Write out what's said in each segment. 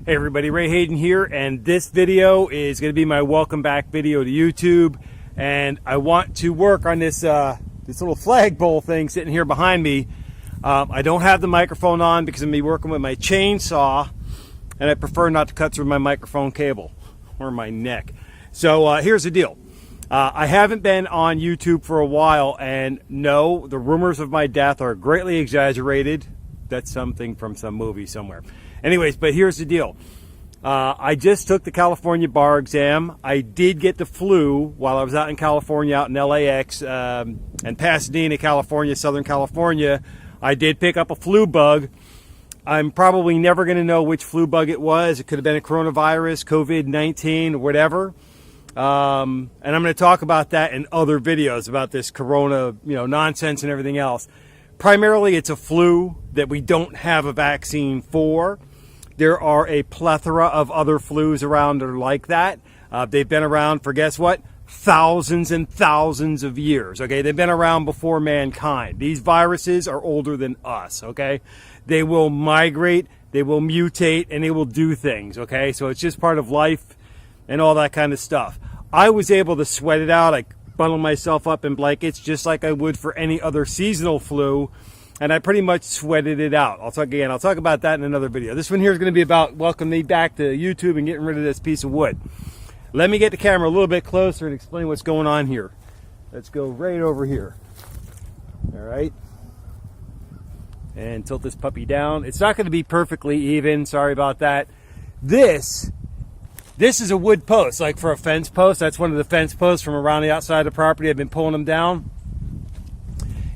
Hey everybody, Ray Hayden here, and this video is going to be my welcome back video to YouTube. And I want to work on this this little flagpole thing sitting here behind me. I don't have the microphone on because I'm going to be working with my chainsaw, and I prefer not to cut through my microphone cable or my neck. So here's the deal. I haven't been on YouTube for a while, and no, the rumors of my death are greatly exaggerated. That's something from some movie somewhere. Anyways, but here's the deal. I just took the California bar exam. I did get the flu while I was out in California, out in LAX and Pasadena, California, Southern California. I did pick up a flu bug. I'm probably never going to know which flu bug it was. It could have been a coronavirus, COVID-19, or whatever. And I'm going to talk about that in other videos about this corona, nonsense and everything else. Primarily, it's a flu that we don't have a vaccine for. There are a plethora of other flus around that are like that. They've been around for, guess what? Thousands and thousands of years, okay? They've been around before mankind. These viruses are older than us, okay? They will migrate, they will mutate, and they will do things, okay? So it's just part of life and all that kind of stuff. I was able to sweat it out. I bundled myself up in blankets just like I would for any other seasonal flu. And I pretty much sweated it out. I'll talk about that in another video. This one here is going to be about welcoming me back to YouTube and getting rid of this piece of wood. Let me get the camera a little bit closer and explain what's going on here. Let's go right over here. All right. And tilt this puppy down. It's not going to be perfectly even. Sorry about that. This is a wood post, like for a fence post. That's one of the fence posts from around the outside of the property. I've been pulling them down.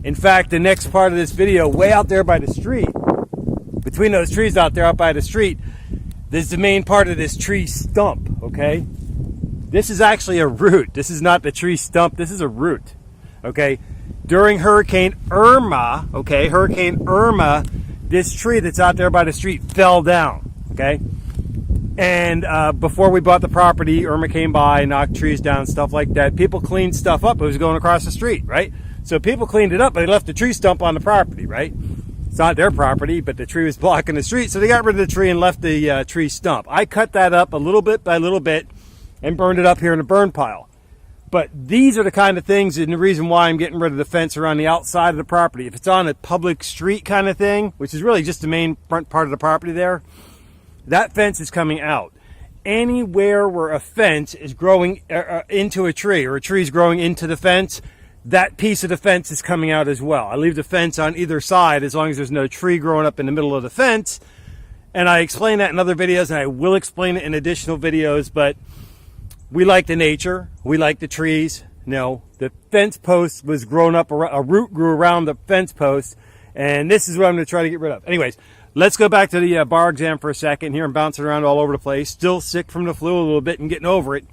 In fact, the next part of this video, way out there by the street, between those trees out there out by the street, this is the main part of this tree stump, okay? This is actually a root. This is not the tree stump. This is a root, okay? During Hurricane Irma, this tree that's out there by the street fell down, okay? And before we bought the property, Irma came by, knocked trees down, stuff like that. People cleaned stuff up. It was going across the street, right? So people cleaned it up, but they left the tree stump on the property, right? It's not their property, but the tree was blocking the street. So they got rid of the tree and left the tree stump. I cut that up a little bit by little bit and burned it up here in a burn pile. But these are the kind of things and the reason why I'm getting rid of the fence around the outside of the property. If it's on a public street kind of thing, which is really just the main front part of the property there, that fence is coming out. Anywhere where a fence is growing into a tree or a tree is growing into the fence, that piece of the fence is coming out as well. I leave the fence on either side as long as there's no tree growing up in the middle of the fence. And I explain that in other videos, and I will explain it in additional videos, but we like the nature. We like the trees. No, the fence post was grown up, a root grew around the fence post, and this is what I'm going to try to get rid of. Anyways, let's go back to the bar exam for a second here. I'm bouncing around all over the place. Still sick from the flu a little bit and getting over it.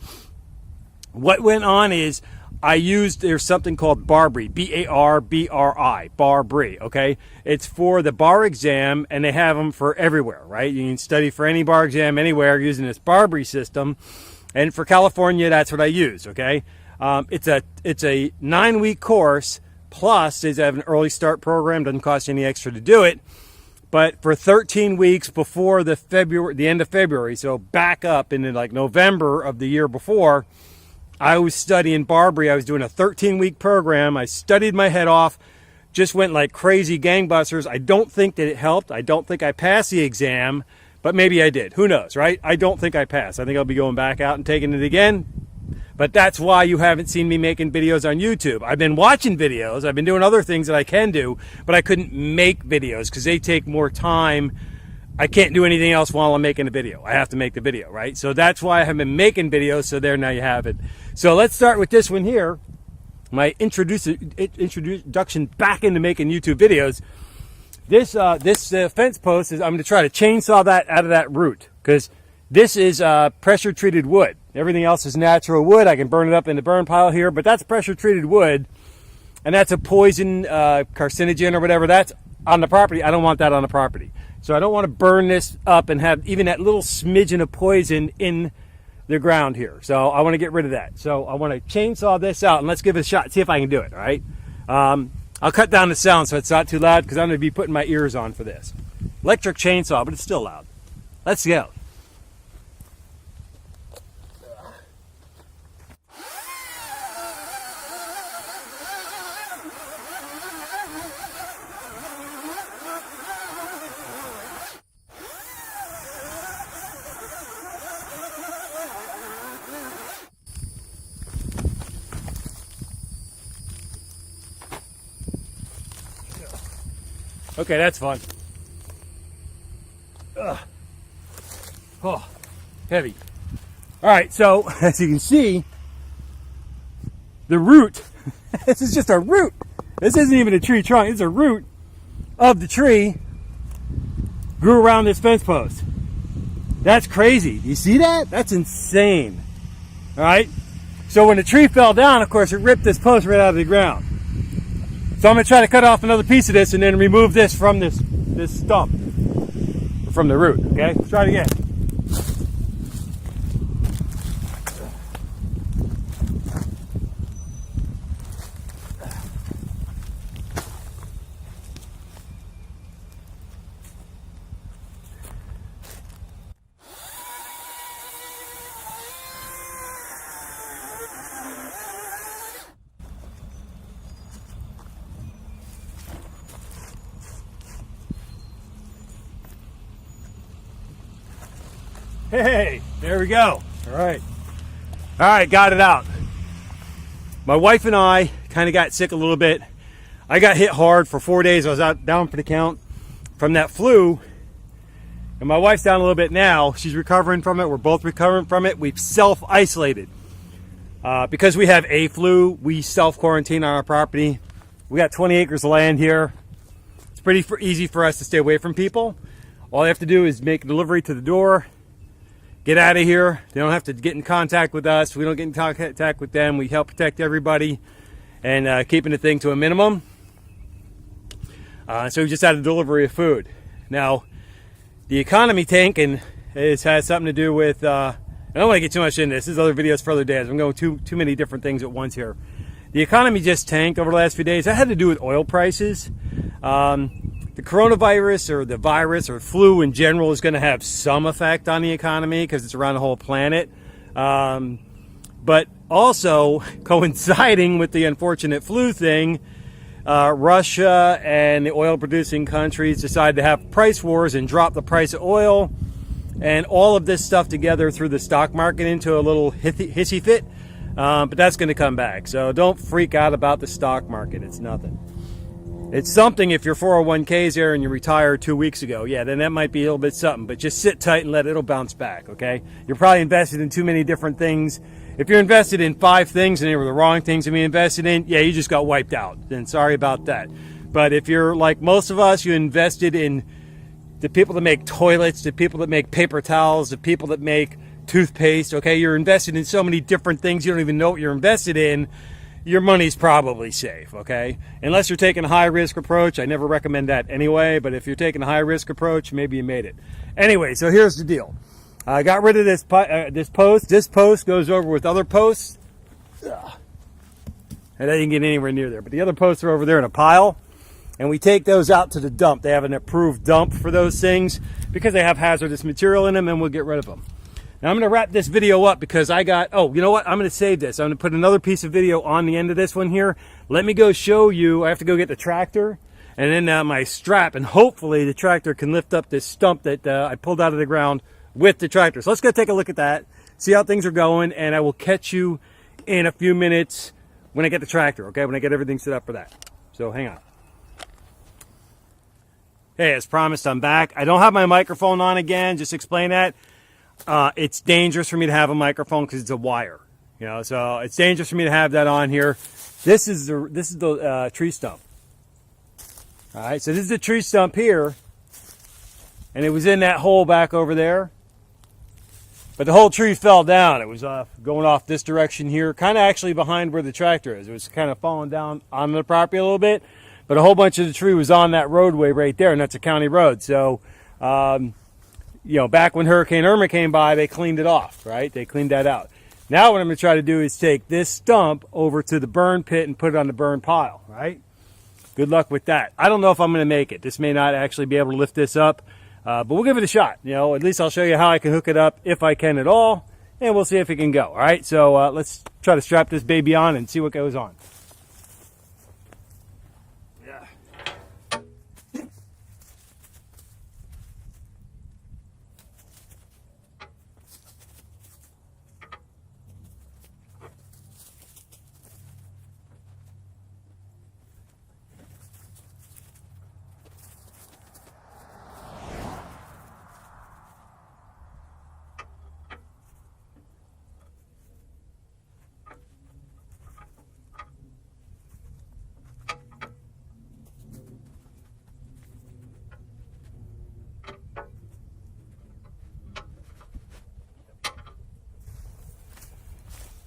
What went on is there's something called Barbri, B-A-R-B-R-I, Barbri, okay? It's for the bar exam, and they have them for everywhere, right? You can study for any bar exam anywhere using this Barbri system. And for California, that's what I use, okay? It's a 9-week course, plus they have an early start program, doesn't cost you any extra to do it. But for 13 weeks before the end of February, so back up into like November of the year before, I was studying Barbri. I was doing a 13-week program. I studied my head off, just went like crazy gangbusters. I don't think that it helped. I don't think I passed the exam, but maybe I did. Who knows, right? I don't think I passed. I think I'll be going back out and taking it again. But that's why you haven't seen me making videos on YouTube. I've been watching videos. I've been doing other things that I can do, but I couldn't make videos because they take more time. I can't do anything else while I'm making a video. I have to make the video, right? So that's why I haven't been making videos. So there, now you have it. So let's start with this one here. My introduction back into making YouTube videos. This fence post is, I'm going to try to chainsaw that out of that root because this is pressure treated wood. Everything else is natural wood. I can burn it up in the burn pile here, but that's pressure treated wood. And that's a poison, carcinogen or whatever. That's on the property. I don't want that on the property. So I don't want to burn this up and have even that little smidgen of poison in the ground here. So I want to get rid of that. So I want to chainsaw this out, and let's give it a shot, see if I can do it, all right? I'll cut down the sound so it's not too loud because I'm going to be putting my ears on for this. Electric chainsaw, but it's still loud. Let's go. Okay, that's fun. Ugh. Oh, heavy. All right, so as you can see, the root, this is just a root. This isn't even a tree trunk, it's a root of the tree grew around this fence post. That's crazy. You see that? That's insane. All right. So when the tree fell down, of course, it ripped this post right out of the ground. So I'm going to try to cut off another piece of this and then remove this from this stump, from the root. Okay. Let's try it again. Hey, there we go. All right, got it out. My wife and I kind of got sick a little bit. I got hit hard for 4 days. I was out down for the count from that flu, and my wife's down a little bit now. She's recovering from it. We're both recovering from it. We've self-isolated because we have a flu. We self-quarantine on our property. We got 20 acres of land here. It's pretty easy for us to stay away from people. All they have to do is make a delivery to the door. Get out of here. They don't have to get in contact with us. We don't get in contact with them. We help protect everybody and keeping the thing to a minimum. So we just had a delivery of food. Now, the economy tanking has something to do with, I don't want to get too much into this. This is other videos for other days. I'm going too many different things at once here. The economy just tanked over the last few days. That had to do with oil prices. The coronavirus or the virus or flu in general is going to have some effect on the economy because it's around the whole planet. But also coinciding with the unfortunate flu thing, Russia and the oil producing countries decided to have price wars and drop the price of oil, and all of this stuff together threw the stock market into a little hissy fit. But that's going to come back. So don't freak out about the stock market. It's nothing. It's something if your 401k's there and you retired 2 weeks ago. Yeah, then that might be a little bit something. But just sit tight and it'll bounce back, okay? You're probably invested in too many different things. If you're invested in 5 things and they were the wrong things to be invested in, yeah, you just got wiped out. Then sorry about that. But if you're like most of us, you invested in the people that make toilets, the people that make paper towels, the people that make toothpaste, okay? You're invested in so many different things you don't even know what you're invested in. Your money's probably safe, okay? Unless you're taking a high-risk approach. I never recommend that anyway, but if you're taking a high-risk approach, maybe you made it. Anyway, so here's the deal. I got rid of this post. This post goes over with other posts. And I didn't get anywhere near there, but the other posts are over there in a pile, and we take those out to the dump. They have an approved dump for those things because they have hazardous material in them, and we'll get rid of them. Now I'm going to wrap this video up because I got, oh, you know what? I'm going to save this. I'm going to put another piece of video on the end of this one here. Let me go show you. I have to go get the tractor and then my strap, and hopefully the tractor can lift up this stump that I pulled out of the ground with the tractor. So let's go take a look at that, see how things are going, and I will catch you in a few minutes when I get the tractor, okay? When I get everything set up for that. So hang on. Hey, as promised, I'm back. I don't have my microphone on again. Just explain that. It's dangerous for me to have a microphone because it's a wire, you know. So it's dangerous for me to have that on here. This is the tree stump. All right, so this is the tree stump here, and it was in that hole back over there. But the whole tree fell down. It was going off this direction here, kind of actually behind where the tractor is. It was kind of falling down on the property a little bit, but a whole bunch of the tree was on that roadway right there, and that's a county road. So. You know, back when Hurricane Irma came by, they cleaned it off, right? They cleaned that out. Now what I'm going to try to do is take this stump over to the burn pit and put it on the burn pile, right? Good luck with that. I don't know if I'm going to make it. This may not actually be able to lift this up, but we'll give it a shot. You know, at least I'll show you how I can hook it up if I can at all, and we'll see if it can go, all right? So let's try to strap this baby on and see what goes on.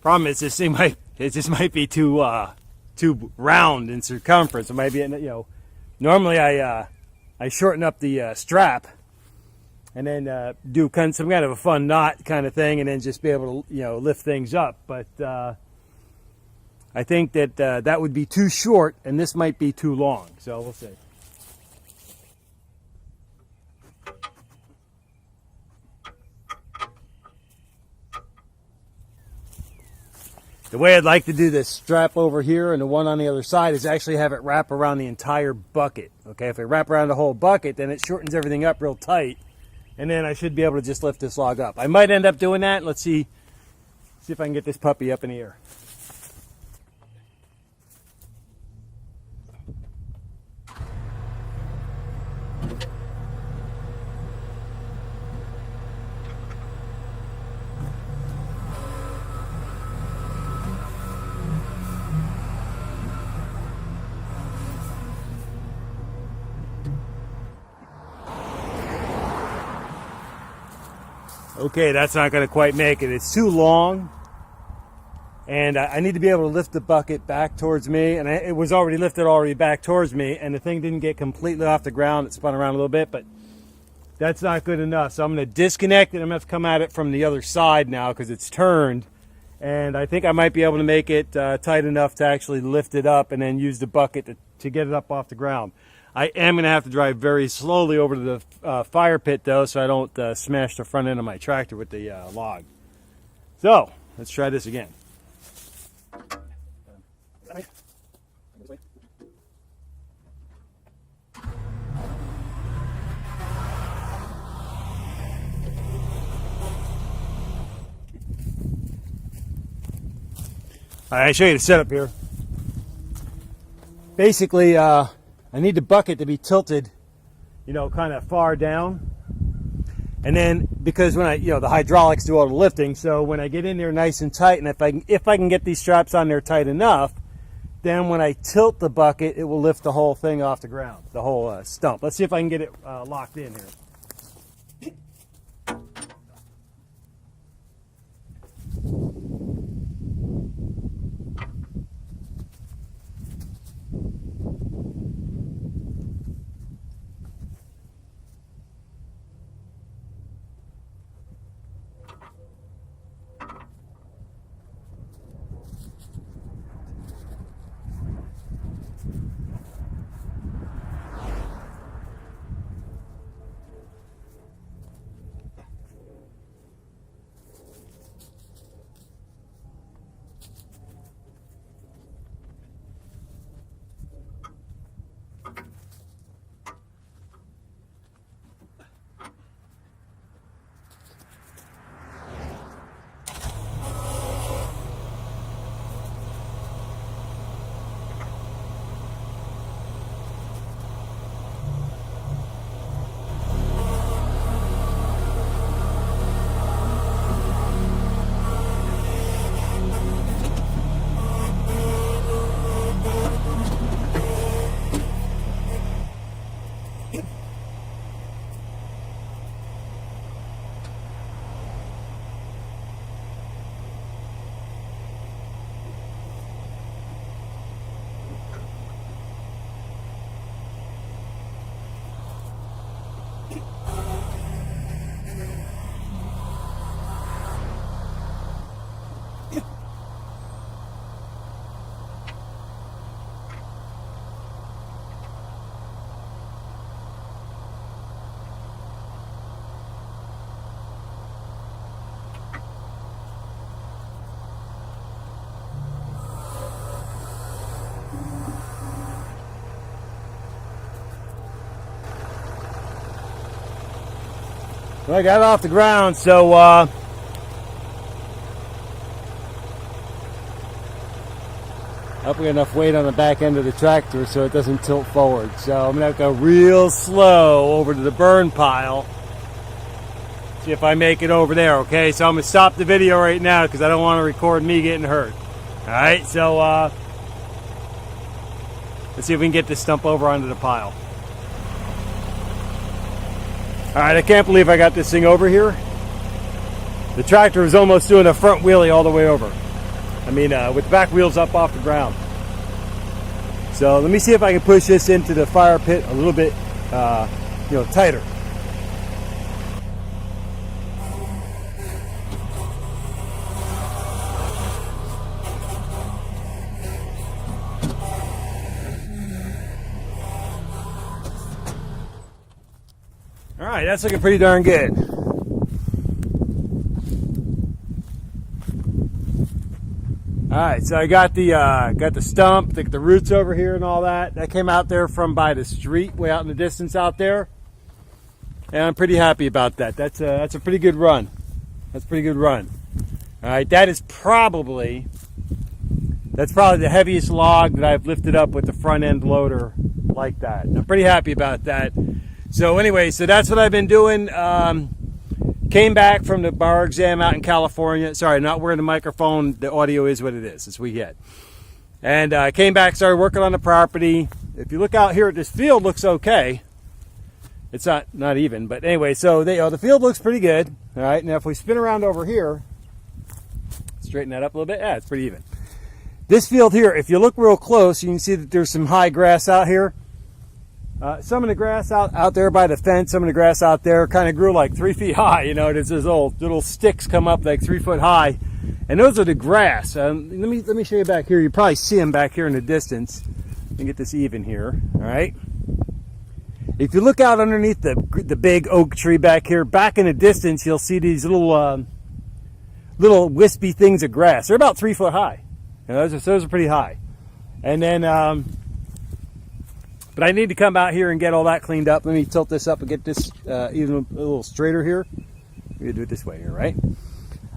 Problem is, this thing might be too round in circumference. It might be, normally I shorten up the strap and then do some kind of a fun knot kind of thing, and then just be able to lift things up. But I think that that would be too short, and this might be too long. So we'll see. The way I'd like to do this strap over here and the one on the other side is actually have it wrap around the entire bucket. Okay, if I wrap around the whole bucket, then it shortens everything up real tight, and then I should be able to just lift this log up. I might end up doing that. Let's see if I can get this puppy up in the air. Okay, that's not going to quite make it. It's too long, and I need to be able to lift the bucket back towards me, and it was already lifted back towards me, and the thing didn't get completely off the ground. It spun around a little bit, but that's not good enough. So I'm going to disconnect it. I'm going to have to come at it from the other side now because it's turned, and I think I might be able to make it tight enough to actually lift it up and then use the bucket to get it up off the ground. I am going to have to drive very slowly over to the fire pit, though, so I don't smash the front end of my tractor with the log. So, let's try this again. All right, I'll show you the setup here. Basically, I need the bucket to be tilted, kind of far down. And then, because when the hydraulics do all the lifting, so when I get in there nice and tight, and if I can get these straps on there tight enough, then when I tilt the bucket, it will lift the whole thing off the ground, the whole stump. Let's see if I can get it locked in here. Well, I got it off the ground, so up we got enough weight on the back end of the tractor so it doesn't tilt forward. So I'm gonna have to go real slow over to the burn pile. See if I make it over there, okay? So I'm gonna stop the video right now because I don't want to record me getting hurt. Alright, so let's see if we can get this stump over onto the pile. Alright, I can't believe I got this thing over here. The tractor was almost doing a front wheelie all the way over. I mean, with the back wheels up off the ground. So let me see if I can push this into the fire pit a little bit, tighter. All right, that's looking pretty darn good. All right, so I got the stump, the roots over here and all that. That came out there from by the street, way out in the distance out there, and I'm pretty happy about that. That's a pretty good run. That's a pretty good run. All right, that's probably the heaviest log that I've lifted up with the front end loader like that. I'm pretty happy about that. So anyway, so that's what I've been doing. Came back from the bar exam out in California. Sorry, not wearing the microphone. The audio is what it is. It's what we get. And I came back, started working on the property. If you look out here at this field, looks okay. It's not even, but anyway, so the field looks pretty good. All right, now if we spin around over here, straighten that up a little bit. Yeah, it's pretty even. This field here, if you look real close, you can see that there's some high grass out here. Some of the grass out there by the fence, some of the grass out there kind of grew like 3 feet high. You know, there's those little sticks come up like 3 foot high, and those are the grass. Let me show you back here. You probably see them back here in the distance. Let me get this even here. All right. If you look out underneath the big oak tree back here, back in the distance, you'll see these little wispy things of grass. They're about 3 foot high. You know, those are pretty high. And then. But I need to come out here and get all that cleaned up. Let me tilt this up and get this even a little straighter here. We're gonna do it this way here, right?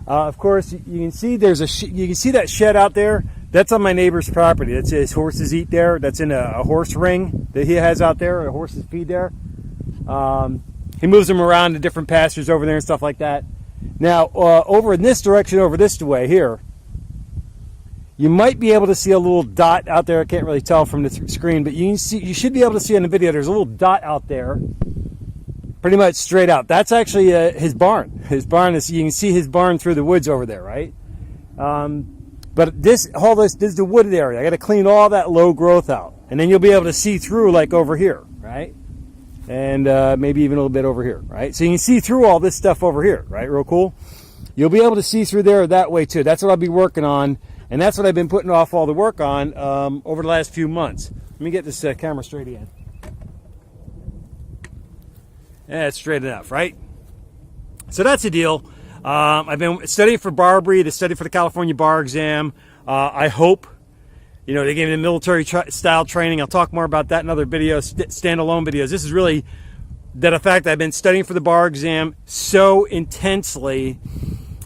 Of course, you can see you can see that shed out there. That's on my neighbor's property. That's his horses eat there. That's in a horse ring that he has out there. A horses feed there. He moves them around to different pastures over there and stuff like that. Now, over in this direction, over this way here, you might be able to see a little dot out there. I can't really tell from the screen, but you should be able to see in the video. There's a little dot out there, pretty much straight out. That's actually his barn. His barn is. You can see his barn through the woods over there, right? But this is the wooded area. I got to clean all that low growth out, and then you'll be able to see through like over here, right? And maybe even a little bit over here, right? So you can see through all this stuff over here, right? Real cool. You'll be able to see through there that way too. That's what I'll be working on. And that's what I've been putting off all the work on over the last few months. Let me get this camera straight again. Yeah, it's straight enough, right? So that's the deal. I've been studying for Barbary, to study for the California bar exam. I hope, they gave me the military style training. I'll talk more about that in other videos, standalone videos. This is really the fact that I've been studying for the bar exam so intensely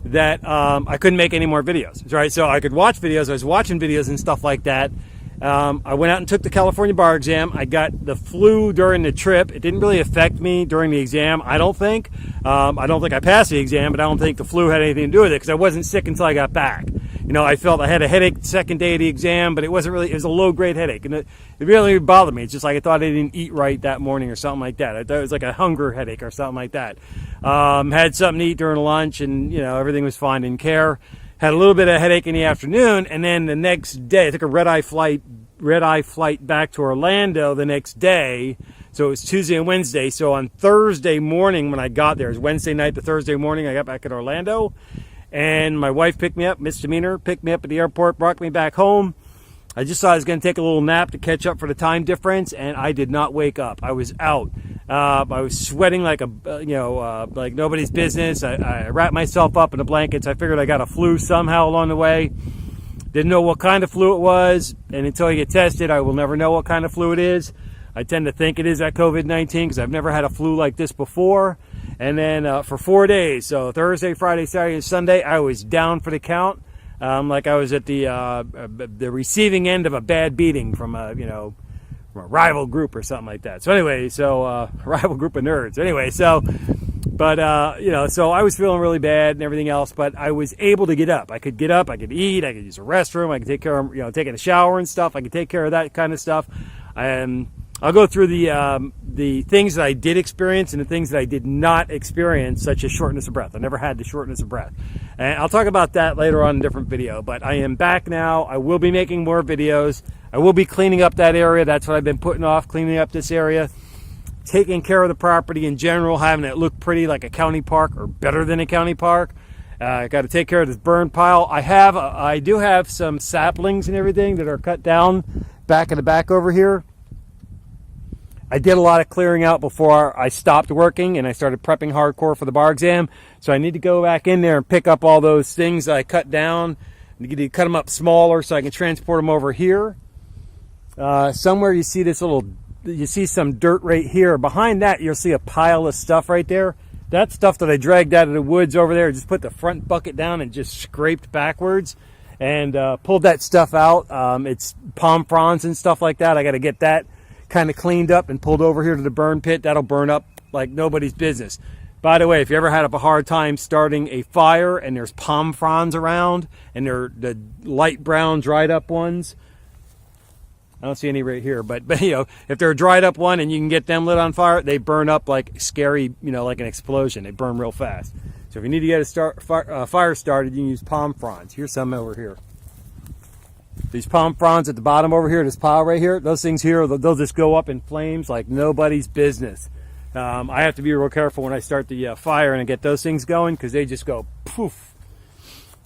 that I couldn't make any more videos, right? So I could watch videos. I was watching videos and stuff like that. I went out and took the California bar exam. I got the flu during the trip. It didn't really affect me during the exam, I don't think. I don't think I passed the exam, but I don't think the flu had anything to do with it because I wasn't sick until I got back. I felt I had a headache the second day of the exam, but it wasn't really, it was a low-grade headache. And it really didn't bother me. It's just like I thought I didn't eat right that morning or something like that. I thought it was like a hunger headache or something like that. Had something to eat during lunch and, everything was fine, didn't care. Had a little bit of headache in the afternoon, and then the next day, I took a red-eye flight back to Orlando the next day. So it was Tuesday and Wednesday. So on Thursday morning when I got there, it was Wednesday night to Thursday morning, I got back in Orlando. And my wife picked me up, misdemeanor, picked me up at the airport, brought me back home. I just thought I was going to take a little nap to catch up for the time difference, and I did not wake up. I was out. I was sweating like like nobody's business. I wrapped myself up in the blankets. I figured I got a flu somehow along the way. Didn't know what kind of flu it was, and until I get tested, I will never know what kind of flu it is. I tend to think it is that COVID-19 because I've never had a flu like this before. And then for 4 days, so Thursday, Friday, Saturday, and Sunday, I was down for the count. Like I was at the receiving end of a bad beating from a rival group or something like that. So anyway, a rival group of nerds. Anyway, so I was feeling really bad and everything else, but I was able to get up. I could get up, I could eat, I could use a restroom, I could take care of, taking a shower and stuff. I could take care of that kind of stuff. I'll go through the things that I did experience and the things that I did not experience, such as shortness of breath. I never had the shortness of breath. And I'll talk about that later on in a different video. But I am back now. I will be making more videos. I will be cleaning up that area. That's what I've been putting off, cleaning up this area. Taking care of the property in general, having it look pretty like a county park or better than a county park. I got to take care of this burn pile. I do have some saplings and everything that are cut down back in the back over here. I did a lot of clearing out before I stopped working and I started prepping hardcore for the bar exam. So I need to go back in there and pick up all those things that I cut down. I need to cut them up smaller so I can transport them over here. Somewhere you see this you see some dirt right here. Behind that, you'll see a pile of stuff right there. That's stuff that I dragged out of the woods over there. Just put the front bucket down and just scraped backwards and pulled that stuff out. It's palm fronds and stuff like that. I got to get that kind of cleaned up and pulled over here to the burn pit. That'll burn up like nobody's business. By the way, if you ever had a hard time starting a fire and there's palm fronds around and they're the light brown dried up ones, I don't see any right here, but you know, if they're a dried up one and you can get them lit on fire, they burn up like scary, you know, like an explosion. They burn real fast. So if you need to get a fire started, you can use palm fronds. Here's some over here. These palm fronds at the bottom over here, this pile right here, those things here, they'll just go up in flames like nobody's business. I have to be real careful when I start the fire and I get those things going because they just go poof.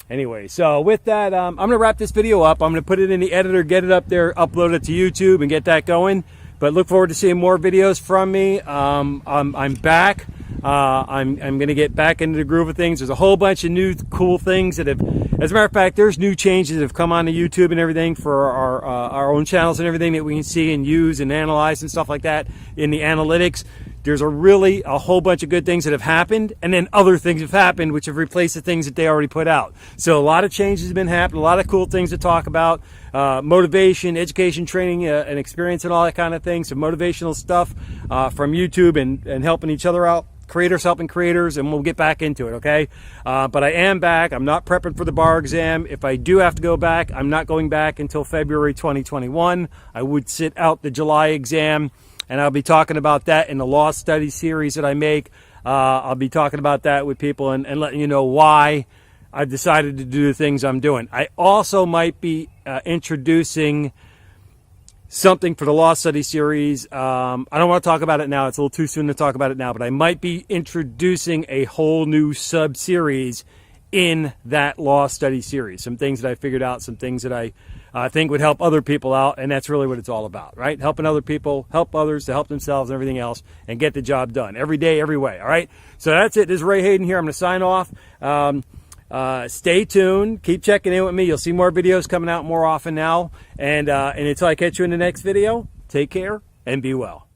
Anyway, so with that, I'm going to wrap this video up. I'm going to put it in the editor, get it up there, upload it to YouTube and get that going. But look forward to seeing more videos from me. I'm back. I'm going to get back into the groove of things. There's a whole bunch of new cool things that have, as a matter of fact, there's new changes that have come onto YouTube and everything for our own channels and everything that we can see and use and analyze and stuff like that in the analytics. There's a whole bunch of good things that have happened, and then other things have happened which have replaced the things that they already put out. So a lot of changes have been happening, a lot of cool things to talk about, motivation, education, training, and experience and all that kind of thing. Some motivational stuff from YouTube and helping each other out. Creators helping creators, and we'll get back into it, okay? But I am back. I'm not prepping for the bar exam. If I do have to go back, I'm not going back until February 2021. I would sit out the July exam, and I'll be talking about that in the law study series that I make. I'll be talking about that with people and letting you know why I've decided to do the things I'm doing. I also might be introducing something for the law study series. I don't want to talk about it now. It's a little too soon to talk about it now, but I might be introducing a whole new sub-series in that law study series. Some things that I figured out, some things that I think would help other people out, and that's really what it's all about, right? Helping other people, help others to help themselves and everything else, and get the job done every day, every way, all right? So that's it. This is Ray Hayden here. I'm going to sign off. Stay tuned. Keep checking in with me. You'll see more videos coming out more often now. And until I catch you in the next video, take care and be well.